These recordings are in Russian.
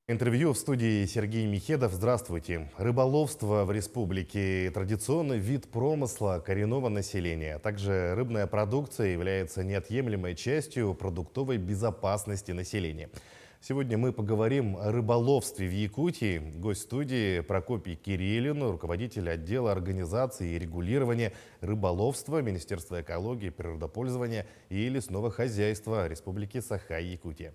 Интервью в студии Сергей Михедов. Здравствуйте. Рыболовство в республике – традиционный вид промысла коренного населения. А также рыбная продукция является неотъемлемой частью продуктовой безопасности населения. Сегодня мы поговорим о рыболовстве в Якутии. Гость студии Прокопий Кириллин, руководитель отдела организации и регулирования рыболовства Министерства экологии, природопользования и лесного хозяйства Республики Саха-Якутия.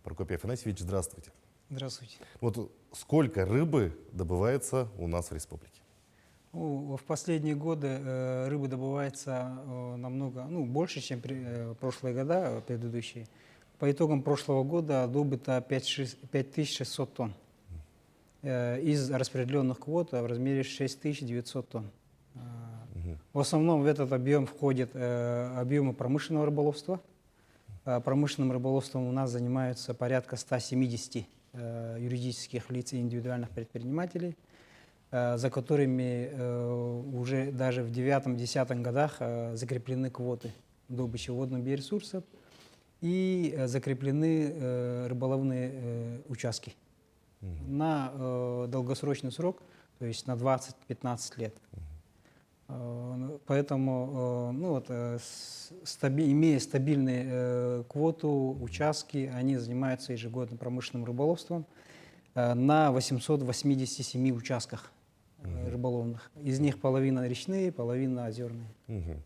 Прокопий Афанасьевич, здравствуйте. Здравствуйте. Вот сколько рыбы добывается у нас в республике? В последние годы рыбы добывается намного больше, чем прошлые года предыдущие. По итогам прошлого года добыто 5600 тонн из распределенных квот в размере 6900 тонн. В основном в этот объем входят объемы промышленного рыболовства. Промышленным рыболовством у нас занимаются порядка 170 юридических лиц и индивидуальных предпринимателей, за которыми уже даже в 9-10 годах закреплены квоты добычи водных биоресурсов и закреплены рыболовные участки на долгосрочный срок, то есть на 20-15 лет. Поэтому, имея стабильные квоту, участки, они занимаются ежегодно промышленным рыболовством на 887 участках рыболовных. Из них половина речные, половина озерные. Ну,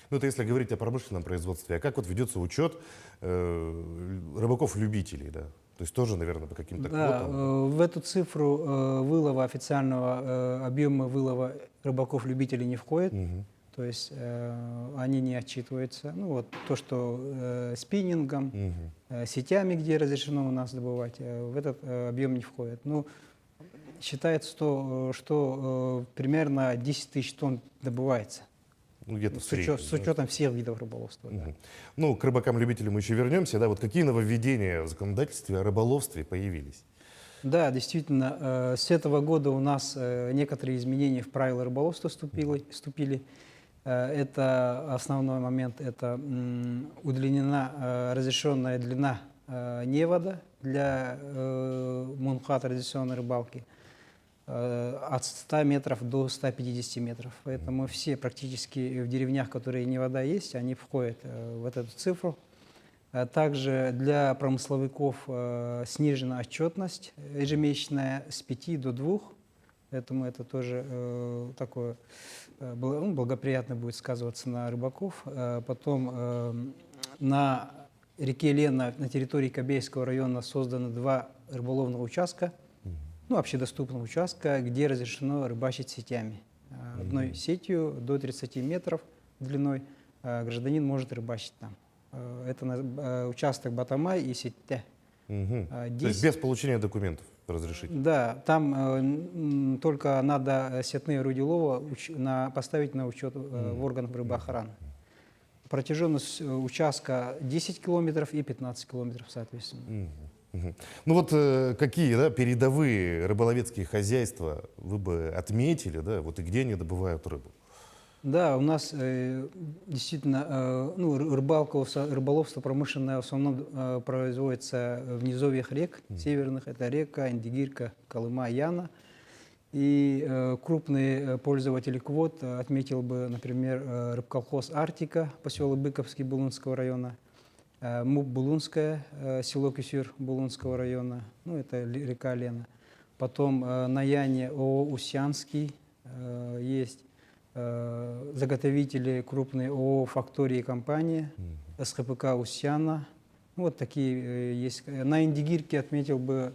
это если говорить о промышленном производстве. А как вот ведется учет рыбаков-любителей, да? То есть тоже, наверное, по каким-то квотам? В эту цифру вылова официального объема вылова рыбаков-любителей не входит. То есть они не отчитываются. Ну вот то, что спиннингом, сетями, где разрешено у нас добывать, в этот объем не входит. Ну, считается, что примерно 10 тысяч тонн добывается. Ну, где-то с учетом всех видов рыболовства. Да. Ну, к рыбакам-любителям мы еще вернемся. Да? Вот какие нововведения в законодательстве о рыболовстве появились? Да, действительно, с этого года у нас некоторые изменения в правила рыболовства вступили. Это основной момент, это удлинена разрешенная длина невода для мунха традиционной рыбалки от 100 метров до 150 метров. Поэтому все практически в деревнях, которые невода есть, они входят в эту цифру. Также для промысловиков снижена отчетность ежемесячная с 5 до 2. Поэтому это тоже такое благоприятно будет сказываться на рыбаков. Потом на реке Лена на территории Кобейского района создано 2 рыболовных участка, общедоступных участка, где разрешено рыбачить сетями. Одной сетью до 30 метров длиной гражданин может рыбачить там. Это участок Батамай и Сетте. То есть без получения документов разрешить? Да, там только надо сетные орудия лова поставить на учет в органах рыбоохраны. Протяженность участка 10 километров и 15 километров, соответственно. Ну вот какие передовые рыболовецкие хозяйства вы бы отметили, да, вот и где они добывают рыбу? Да, у нас действительно рыболовство промышленное в основном производится в низовьях рек северных. Это река, Индигирка, Колыма, Яна. И крупные пользователи квот отметил бы, например, рыбколхоз «Арктика», поселок Быковский Булунского района, МУП «Булунское», село Кюсюр Булунского района, это река Лена. Потом на Яне ООО «Усянский» есть. Заготовители крупные ООО «Фактории» компания, СХПК «Усяна». Вот такие есть. На Индигирке отметил бы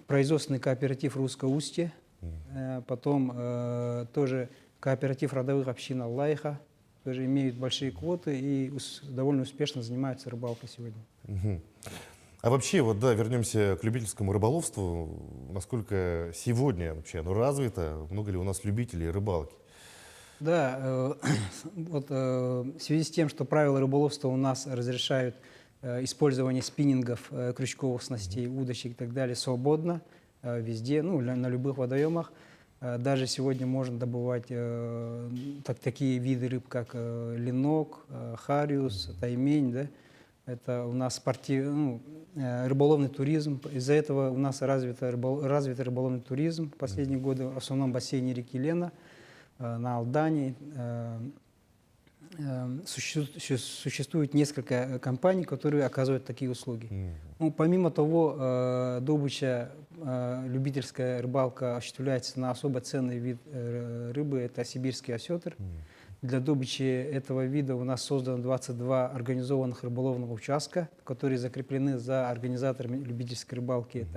производственный кооператив «Русское устье». Потом тоже кооператив родовых общин «Аллайха». Тоже имеют большие квоты и довольно успешно занимаются рыбалкой сегодня. А вообще, вернемся к любительскому рыболовству. Насколько сегодня вообще оно развито? Много ли у нас любителей рыбалки? Да, в связи с тем, что правила рыболовства у нас разрешают использование спиннингов, крючковых снастей, удочек и так далее свободно, везде, на любых водоемах. Даже сегодня можно добывать такие виды рыб, как ленок, хариус, таймень, да, Это у нас рыболовный туризм. Из-за этого у нас развит рыболовный туризм в последние годы, в основном в бассейне реки Лена, на Алдане. Существует несколько компаний, которые оказывают такие услуги. Ну, помимо того, добыча, любительская рыбалка осуществляется на особо ценный вид рыбы, это сибирский осетр. Для добычи этого вида у нас создано 22 организованных рыболовных участка, которые закреплены за организаторами любительской рыбалки.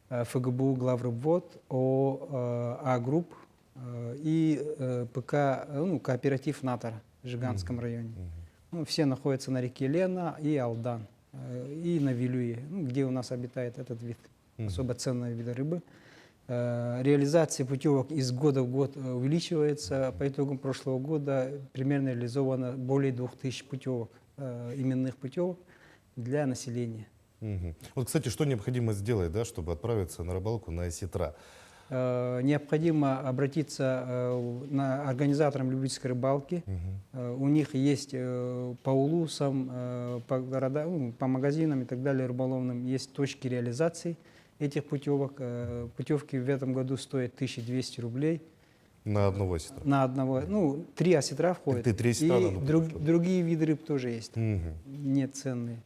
Это ФГБУ «Главрыбвод», ООО «А-Групп» и ПК, кооператив «Натор» в Жиганском районе. Ну, все находятся на реке Лена и Алдан, и на Вилюе, где у нас обитает этот вид, особо ценного вида рыбы. Реализация путевок из года в год увеличивается. По итогам прошлого года примерно реализовано более 2000 путевок, именных путевок для населения. Вот, кстати, что необходимо сделать, да, чтобы отправиться на рыбалку на осетра? Необходимо обратиться на организаторам любительской рыбалки. У них есть по улусам, по городам, по магазинам и так далее рыболовным есть точки реализации этих путевок. Путевки в этом году стоят 1200 рублей. На одного осетра? На одного. 3 осетра входят. Три осетра и на одну путевку. другие виды рыб тоже есть. Нет, ценные.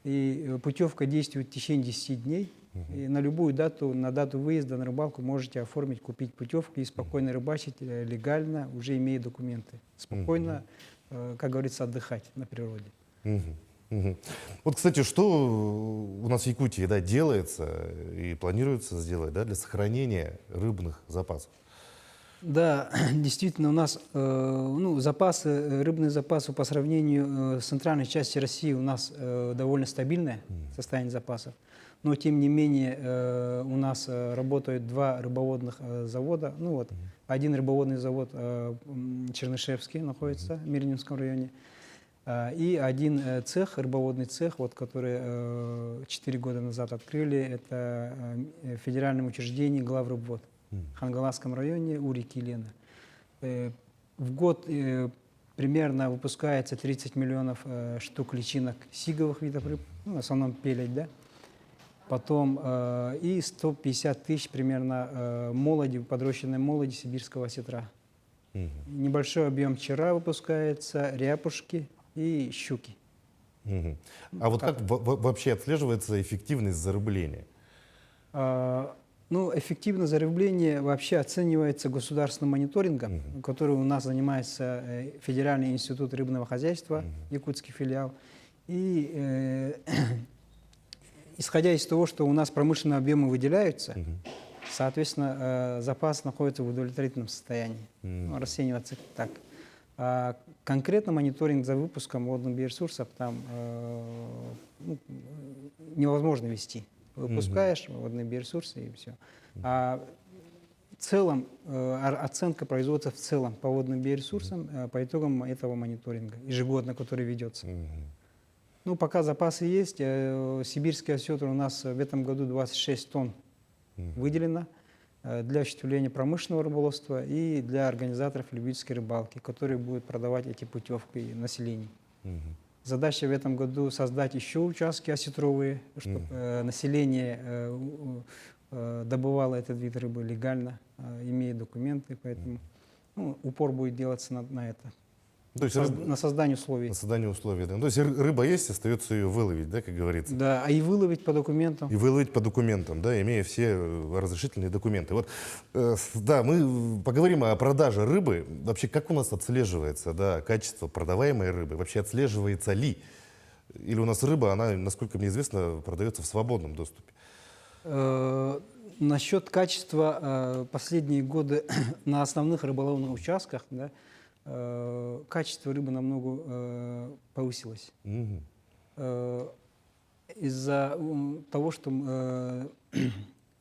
И путевка действует в течение 10 дней. И на любую дату, на дату выезда на рыбалку можете оформить, купить путевку и спокойно рыбачить легально, уже имея документы. Спокойно, как говорится, отдыхать на природе. Вот, кстати, что у нас в Якутии, да, делается и планируется сделать, да, для сохранения рыбных запасов? Да, действительно, у нас рыбные запасы по сравнению с центральной частью России у нас довольно стабильное состояние запасов. Но, тем не менее, у нас работают 2 рыбоводных завода. Один рыбоводный завод Чернышевский находится в Мирнинском районе. И один цех, рыбоводный цех, который 4 года назад открыли, это федеральное учреждение «Главрыбвод» в Хангаласском районе у реки Лена. В год примерно выпускается 30 миллионов штук личинок сиговых видов рыб, в основном пелеть, да? Потом и 150 тысяч примерно подрощенной молоди сибирского осетра. Небольшой объем чера выпускается, ряпушки и щуки. А вот как вообще отслеживается эффективность зарыбления? Эффективность зарыбления вообще оценивается государственным мониторингом, который у нас занимается Федеральный институт рыбного хозяйства, якутский филиал. И исходя из того, что у нас промышленные объемы выделяются, соответственно, запас находится в удовлетворительном состоянии. Расцениваться так. А конкретно мониторинг за выпуском водных биоресурсов там невозможно вести. Выпускаешь водные биоресурсы и все. А в целом оценка производится в целом по водным биоресурсам по итогам этого мониторинга, ежегодно, который ведется. Пока запасы есть, сибирский осетр у нас в этом году 26 тонн выделено для осуществления промышленного рыболовства и для организаторов любительской рыбалки, которые будут продавать эти путевки населению. Задача в этом году создать еще участки осетровые, чтобы население добывало этот вид рыбы легально, имея документы, поэтому упор будет делаться на это. То есть На создание условий. На создание условий, да. То есть рыба есть, остается ее выловить, да, как говорится. Да, и выловить по документам. И выловить по документам, да, имея все разрешительные документы. Вот, да, мы поговорим о продаже рыбы. Вообще, как у нас отслеживается, да, качество продаваемой рыбы? Вообще, отслеживается ли? Или у нас рыба, она, насколько мне известно, продается в свободном доступе? Насчет качества последние годы на основных рыболовных участках, да, качество рыбы намного повысилось. Из-за того, что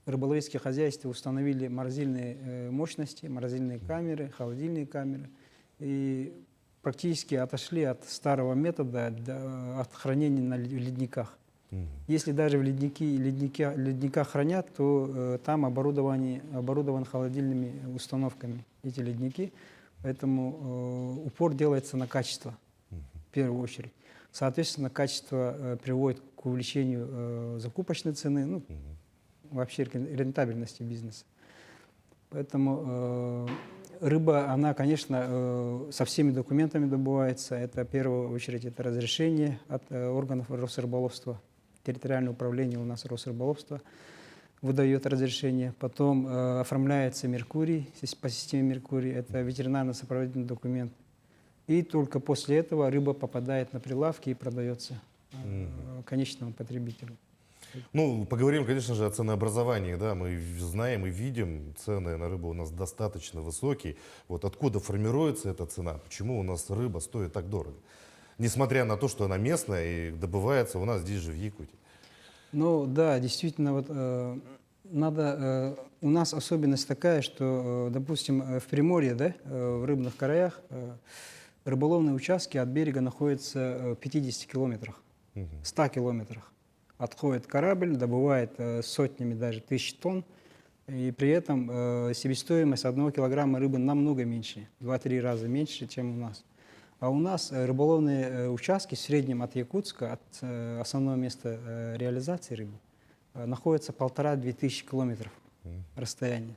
рыболовецкие хозяйства установили морозильные мощности, морозильные камеры, холодильные камеры, и практически отошли от старого метода от хранения на ледниках. Если даже в ледниках хранят, то там оборудованы холодильными установками эти ледники. Поэтому упор делается на качество в первую очередь. Соответственно, качество приводит к увеличению закупочной цены, ну, вообще рентабельности бизнеса. Поэтому рыба, она, конечно, со всеми документами добывается. Это, в первую очередь, это разрешение от органов Росрыболовства. Территориальное управление у нас Росрыболовства выдает разрешение. Потом оформляется Меркурий, по системе Меркурий. Это ветеринарно-сопроводительный документ. И только после этого рыба попадает на прилавки и продается конечному потребителю. Ну, поговорим, конечно же, о ценообразовании. Да? Мы знаем и видим, цены на рыбу у нас достаточно высокие. Вот откуда формируется эта цена? Почему у нас рыба стоит так дорого? Несмотря на то, что она местная и добывается у нас здесь же, в Якутии. Ну да, действительно, вот у нас особенность такая, что, допустим, в Приморье, да, в рыбных краях, рыболовные участки от берега находятся в 50 километрах, 100 километрах. Отходит корабль, добывает сотнями даже тысяч тонн, и при этом себестоимость 1 килограмма рыбы намного меньше, 2-3 раза меньше, чем у нас. А у нас рыболовные участки в среднем от Якутска, от основного места реализации рыбы, находятся 1500-2000 километров расстояния.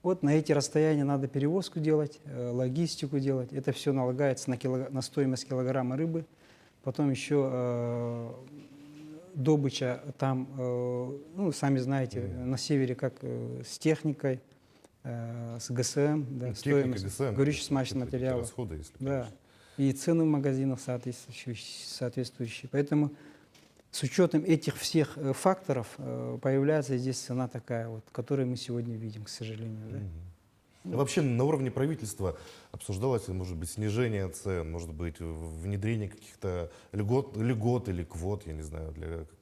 Вот на эти расстояния надо перевозку делать, логистику делать. Это все налагается на стоимость килограмма рыбы. Потом еще добыча там, ну, сами знаете, на севере как с техникой, с ГСМ, да, Ну, стоимость ГСМ, горюче-смазочных какие-то материалов. расходы, если Да. конечно. И цены в магазинах соответствующие. Поэтому с учетом этих всех факторов появляется здесь цена такая, вот, которую мы сегодня видим, к сожалению. Да? А вообще на уровне правительства обсуждалось, может быть, снижение цен, может быть, внедрение каких-то льгот или квот, я не знаю,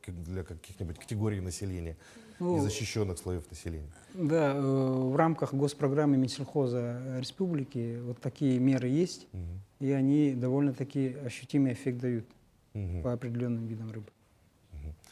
для каких-нибудь категорий населения, незащищенных слоев населения. Да, в рамках госпрограммы Минсельхоза Республики вот такие меры есть, и они довольно-таки ощутимый эффект дают по определенным видам рыбы.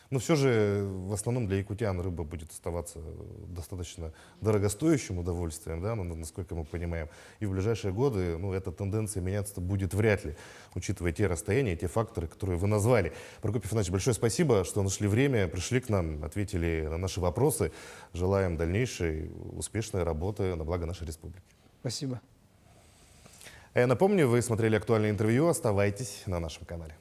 Но все же, в основном для якутян рыба будет оставаться достаточно дорогостоящим удовольствием, да, насколько мы понимаем. И в ближайшие годы, ну, эта тенденция меняться будет вряд ли, учитывая те расстояния, те факторы, которые вы назвали. Прокопий Иванович, большое спасибо, что нашли время, пришли к нам, ответили на наши вопросы. Желаем дальнейшей успешной работы на благо нашей республики. Спасибо. А я напомню, вы смотрели актуальное интервью. Оставайтесь на нашем канале.